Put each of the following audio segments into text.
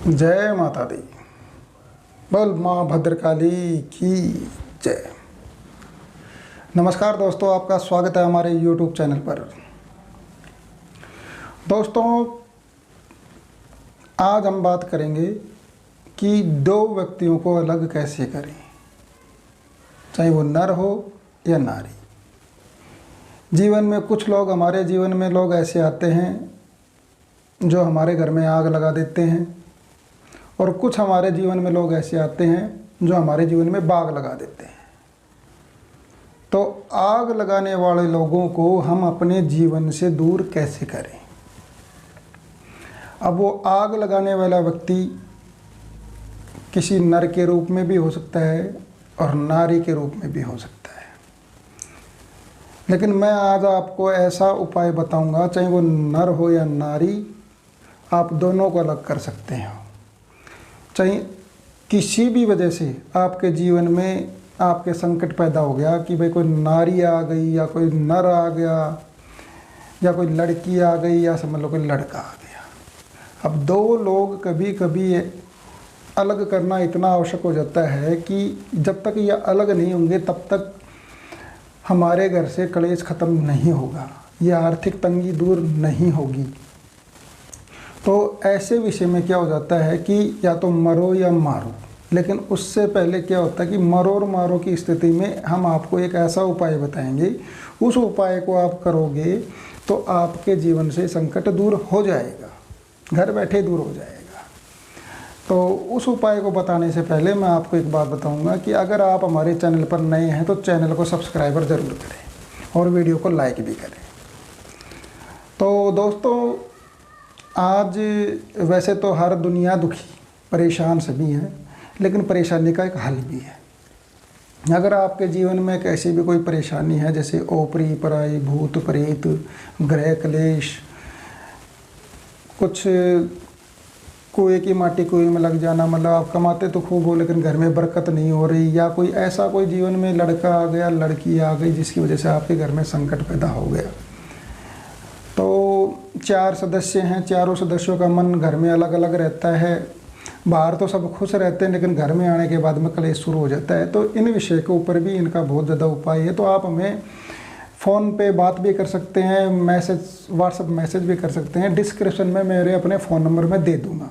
जय माता दी। बोल माँ भद्रकाली की जय। नमस्कार दोस्तों, आपका स्वागत है हमारे YouTube चैनल पर। दोस्तों, आज हम बात करेंगे कि दो व्यक्तियों को अलग कैसे करें, चाहे वो नर हो या नारी। जीवन में कुछ लोग, हमारे जीवन में लोग ऐसे आते हैं जो हमारे घर में आग लगा देते हैं, और कुछ हमारे जीवन में लोग ऐसे आते हैं जो हमारे जीवन में बाग लगा देते हैं। तो आग लगाने वाले लोगों को हम अपने जीवन से दूर कैसे करें। अब वो आग लगाने वाला व्यक्ति किसी नर के रूप में भी हो सकता है और नारी के रूप में भी हो सकता है, लेकिन मैं आज आपको ऐसा उपाय बताऊंगा, चाहे वो नर हो या नारी, आप दोनों को अलग कर सकते हैं। चाहे किसी भी वजह से आपके जीवन में आपके संकट पैदा हो गया कि भाई कोई नारी आ गई या कोई नर आ गया या कोई लड़की आ गई या समझ लो कोई लड़का आ गया। अब दो लोग कभी कभी अलग करना इतना आवश्यक हो जाता है कि जब तक ये अलग नहीं होंगे तब तक हमारे घर से कलेश ख़त्म नहीं होगा, ये आर्थिक तंगी दूर नहीं होगी। तो ऐसे विषय में क्या हो जाता है कि या तो मरो या मारो, लेकिन उससे पहले क्या होता है कि मरो और मारो की स्थिति में हम आपको एक ऐसा उपाय बताएंगे। उस उपाय को आप करोगे तो आपके जीवन से संकट दूर हो जाएगा, घर बैठे दूर हो जाएगा। तो उस उपाय को बताने से पहले मैं आपको एक बात बताऊंगा कि अगर आप हमारे चैनल पर नए हैं तो चैनल को सब्सक्राइबर ज़रूर करें और वीडियो को लाइक भी करें। तो दोस्तों, आज वैसे तो हर दुनिया दुखी परेशान सभी हैं, लेकिन परेशानी का एक हल भी है। अगर आपके जीवन में कैसी भी कोई परेशानी है, जैसे ओपरी पराई, भूत प्रेत, ग्रह क्लेश, कुछ कुएं की माटी कुएं में लग जाना, मतलब आप कमाते तो खूब हो लेकिन घर में बरकत नहीं हो रही, या कोई ऐसा कोई जीवन में लड़का आ गया, लड़की आ गई जिसकी वजह से आपके घर में संकट पैदा हो गया। तो 4 सदस्य हैं, चारों सदस्यों का मन घर में अलग अलग रहता है। बाहर तो सब खुश रहते हैं लेकिन घर में आने के बाद में कलेश शुरू हो जाता है। तो इन विषय के ऊपर भी इनका बहुत ज़्यादा उपाय है। तो आप हमें फ़ोन पे बात भी कर सकते हैं, व्हाट्सएप मैसेज भी कर सकते हैं। डिस्क्रिप्शन में मेरे अपने फ़ोन नंबर मैं दे दूँगा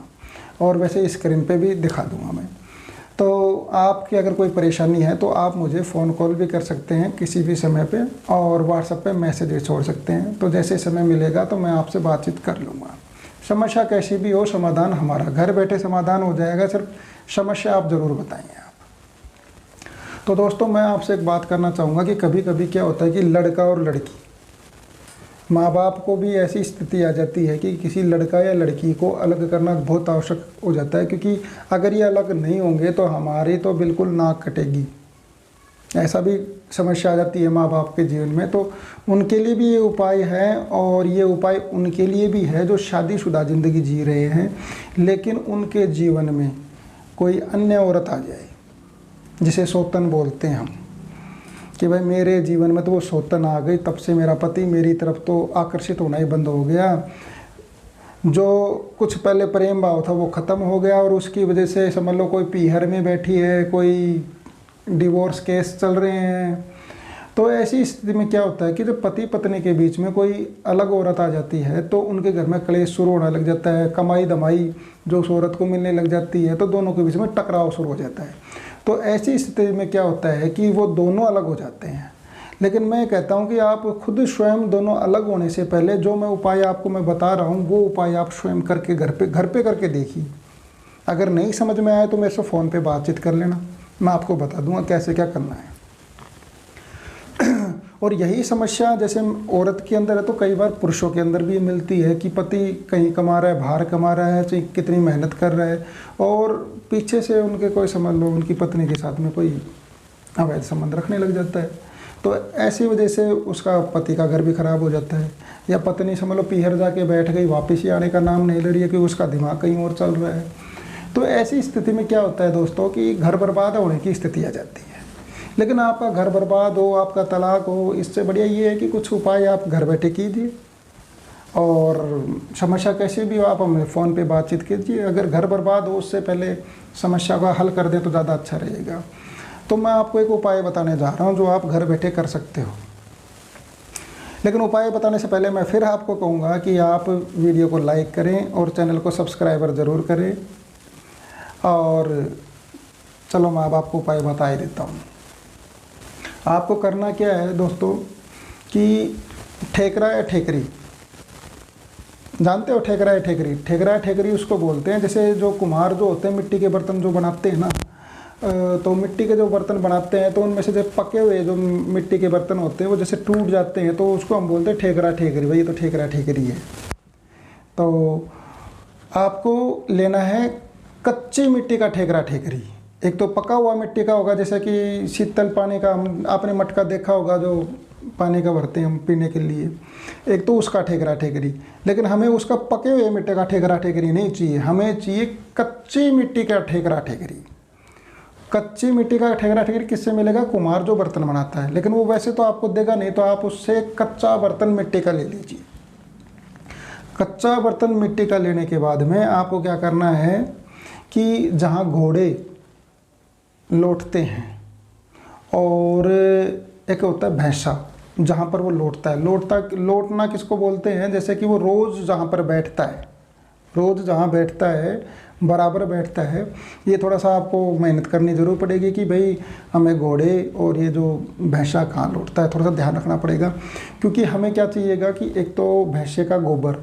और वैसे स्क्रीन पे भी दिखा दूँगा मैं। तो आपकी अगर कोई परेशानी है तो आप मुझे फ़ोन कॉल भी कर सकते हैं किसी भी समय पे, और व्हाट्सएप पे मैसेज भी छोड़ सकते हैं। तो जैसे समय मिलेगा तो मैं आपसे बातचीत कर लूँगा। समस्या कैसी भी हो, समाधान हमारा घर बैठे समाधान हो जाएगा। सिर्फ समस्या आप ज़रूर बताइए आप। तो दोस्तों, मैं आपसे एक बात करना चाहूँगा कि कभी कभी क्या होता है कि लड़का और लड़की, माँ बाप को भी ऐसी स्थिति आ जाती है कि किसी लड़का या लड़की को अलग करना बहुत आवश्यक हो जाता है, क्योंकि अगर ये अलग नहीं होंगे तो हमारी तो बिल्कुल नाक कटेगी। ऐसा भी समस्या आ जाती है माँ बाप के जीवन में। तो उनके लिए भी ये उपाय है, और ये उपाय उनके लिए भी है जो शादीशुदा ज़िंदगी जी रहे हैं, लेकिन उनके जीवन में कोई अन्य औरत आ जाए, जिसे सौतन बोलते हैं हम, कि भाई मेरे जीवन में तो वो सौतन आ गई, तब से मेरा पति मेरी तरफ तो आकर्षित होना ही बंद हो गया। जो कुछ पहले प्रेम भाव था वो ख़त्म हो गया, और उसकी वजह से समझ लो कोई पीहर में बैठी है, कोई डिवोर्स केस चल रहे हैं। तो ऐसी स्थिति में क्या होता है कि जब पति पत्नी के बीच में कोई अलग औरत आ जाती है तो उनके घर में क्लेश शुरू होने लग जाता है। कमाई धमाई जो उस औरत को मिलने लग जाती है, तो दोनों के बीच में टकराव शुरू हो जाता है। तो ऐसी स्थिति में क्या होता है कि वो दोनों अलग हो जाते हैं। लेकिन मैं कहता हूँ कि आप खुद स्वयं दोनों अलग होने से पहले जो मैं उपाय आपको मैं बता रहा हूँ, वो उपाय आप स्वयं करके घर पे करके देखिए। अगर नहीं समझ में आए तो मेरे से फ़ोन पे बातचीत कर लेना, मैं आपको बता दूंगा कैसे क्या करना है। और यही समस्या जैसे औरत के अंदर है तो कई बार पुरुषों के अंदर भी मिलती है कि पति कहीं कमा रहा है, बाहर कमा रहा है, चाहे कितनी मेहनत कर रहा है, और पीछे से उनके कोई समझ लो उनकी पत्नी के साथ में कोई अवैध संबंध रखने लग जाता है। तो ऐसी वजह से उसका पति का घर भी ख़राब हो जाता है, या पत्नी समझ लो पीहर जाके बैठ गई, वापस ही आने का नाम नहीं ले रही है कि उसका दिमाग कहीं और चल रहा है। तो ऐसी स्थिति में क्या होता है दोस्तों कि घर बर्बाद होने की स्थिति आ जाती है। लेकिन आपका घर बर्बाद हो, आपका तलाक हो, इससे बढ़िया ये है कि कुछ उपाय आप घर बैठे कीजिए। और समस्या कैसी भी हो आप हमें फ़ोन पे बातचीत कीजिए। अगर घर बर्बाद हो उससे पहले समस्या का हल कर दें तो ज़्यादा अच्छा रहेगा। तो मैं आपको एक उपाय बताने जा रहा हूँ जो आप घर बैठे कर सकते हो। लेकिन उपाय बताने से पहले मैं फिर आपको कहूँगा कि आप वीडियो को लाइक करें और चैनल को सब्सक्राइबर ज़रूर करें। और चलो मैं अब आपको उपाय बता ही देता हूँ। आपको करना क्या है दोस्तों कि ठेकरा या ठेकरी, जानते हो ठेकरा या ठेकरी? ठेकरा या ठेकरी उसको बोलते हैं, जैसे जो कुम्हार जो होते हैं मिट्टी के बर्तन जो बनाते हैं ना, तो मिट्टी के जो बर्तन बनाते हैं तो उनमें से जो पके हुए जो मिट्टी के बर्तन होते हैं वो जैसे टूट जाते हैं तो उसको हम बोलते हैं ठेकरा ठेकरी। भाई ये तो ठेकरा ठेकरी है। तो आपको लेना है कच्ची मिट्टी का ठेकरा ठेकरी। एक तो पका हुआ मिट्टी का होगा, जैसे कि शीतल पानी का आपने मटका देखा होगा जो पानी का भरते हैं हम पीने के लिए, एक तो उसका ठेकरा ठेकरी। लेकिन हमें उसका पके हुए मिट्टी का ठेकरा ठेकरी नहीं चाहिए, हमें चाहिए कच्ची मिट्टी का ठेकरा ठेकरी। कच्ची मिट्टी का ठेकरा ठेकरी किससे मिलेगा? कुम्हार जो बर्तन बनाता है, लेकिन वो वैसे तो आपको देगा नहीं, तो आप उससे कच्चा बर्तन मिट्टी का ले लीजिए। कच्चा बर्तन मिट्टी का लेने के बाद में आपको क्या करना है कि जहाँ घोड़े लौटते हैं और एक होता है भैंसा जहाँ पर वो लौटता है, लौटना किसको बोलते हैं? जैसे कि वो रोज़ जहाँ पर बैठता है, रोज़ जहाँ बैठता है बराबर बैठता है। ये थोड़ा सा आपको मेहनत करनी ज़रूर पड़ेगी कि भाई हमें घोड़े और ये जो भैंसा कहाँ लौटता है थोड़ा सा ध्यान रखना पड़ेगा। क्योंकि हमें क्या चाहिएगा कि एक तो भैंसे का गोबर,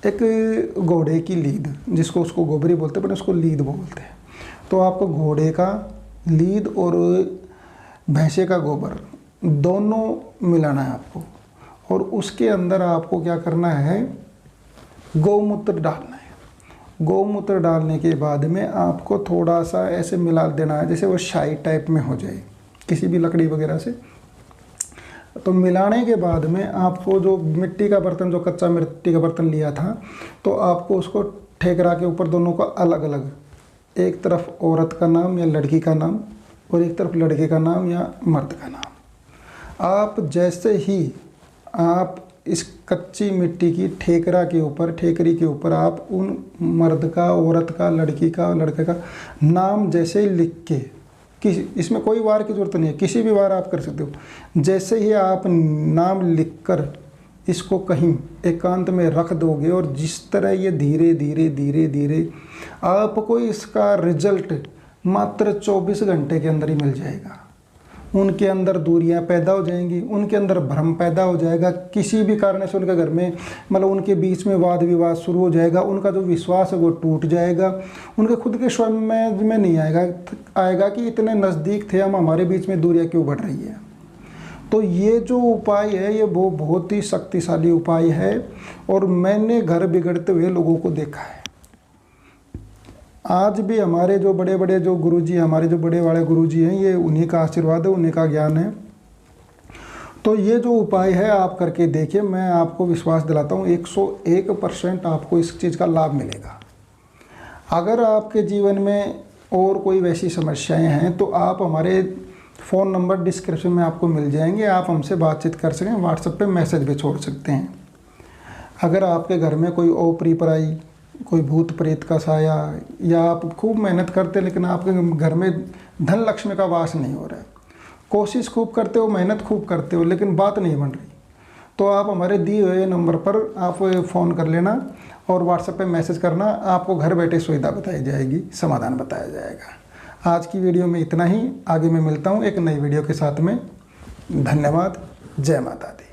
एक घोड़े की लीद, जिसको उसको गोबरी बोलते हैं पर उसको लीद बोलते हैं। तो आपको घोड़े का लीद और भैंसे का गोबर दोनों मिलाना है आपको, और उसके अंदर आपको क्या करना है, गौमूत्र डालना है। गौमूत्र डालने के बाद में आपको थोड़ा सा ऐसे मिला देना है जैसे वो शाई टाइप में हो जाए किसी भी लकड़ी वगैरह से। तो मिलाने के बाद में आपको जो मिट्टी का बर्तन, जो कच्चा मिट्टी का बर्तन लिया था, तो आपको उसको ठेकरा के ऊपर दोनों को अलग अलग, एक तरफ औरत का नाम या लड़की का नाम और एक तरफ लड़के का नाम या मर्द का नाम। आप जैसे ही आप इस कच्ची मिट्टी की ठेकरा के ऊपर, ठेकरी के ऊपर आप उन मर्द का, औरत का, लड़की का, लड़के का नाम जैसे ही लिख के, इसमें कोई वार की ज़रूरत नहीं है, किसी भी वार आप कर सकते हो। जैसे ही आप नाम लिखकर इसको कहीं एकांत में रख दोगे और जिस तरह ये धीरे धीरे धीरे धीरे आपको इसका रिजल्ट मात्र 24 घंटे के अंदर ही मिल जाएगा। उनके अंदर दूरियां पैदा हो जाएंगी, उनके अंदर भ्रम पैदा हो जाएगा, किसी भी कारण से उनके घर में मतलब उनके बीच में वाद विवाद शुरू हो जाएगा, उनका जो विश्वास है वो टूट जाएगा, उनके खुद के स्वयं में नहीं आएगा कि इतने नज़दीक थे हम, हमारे बीच में दूरियां क्यों बढ़ रही है। तो ये जो उपाय है ये वो बहुत ही शक्तिशाली उपाय है और मैंने घर बिगड़ते हुए लोगों को देखा है। आज भी हमारे जो बड़े बड़े जो गुरुजी, हमारे जो बड़े बड़े गुरुजी हैं, ये उन्हीं का आशीर्वाद है, उन्हीं का ज्ञान है। तो ये जो उपाय है आप करके देखिए, मैं आपको विश्वास दिलाता हूँ 101% आपको इस चीज़ का लाभ मिलेगा। अगर आपके जीवन में और कोई वैसी समस्याएं हैं तो आप हमारे फ़ोन नंबर डिस्क्रिप्शन में आपको मिल जाएंगे, आप हमसे बातचीत कर सकें, व्हाट्सएप पे मैसेज भी छोड़ सकते हैं। अगर आपके घर में कोई ओपरी पराई, कोई भूत प्रेत का साया, या आप खूब मेहनत करते लेकिन आपके घर में धन लक्ष्मी का वास नहीं हो रहा है, कोशिश खूब करते हो, मेहनत खूब करते हो लेकिन बात नहीं बन रही, तो आप हमारे दिए हुए नंबर पर आप फ़ोन कर लेना और व्हाट्सएप पे मैसेज करना, आपको घर बैठे सुविधा बताई जाएगी, समाधान बताया जाएगा। आज की वीडियो में इतना ही, आगे मैं मिलता हूँ एक नई वीडियो के साथ में। धन्यवाद। जय माता दी।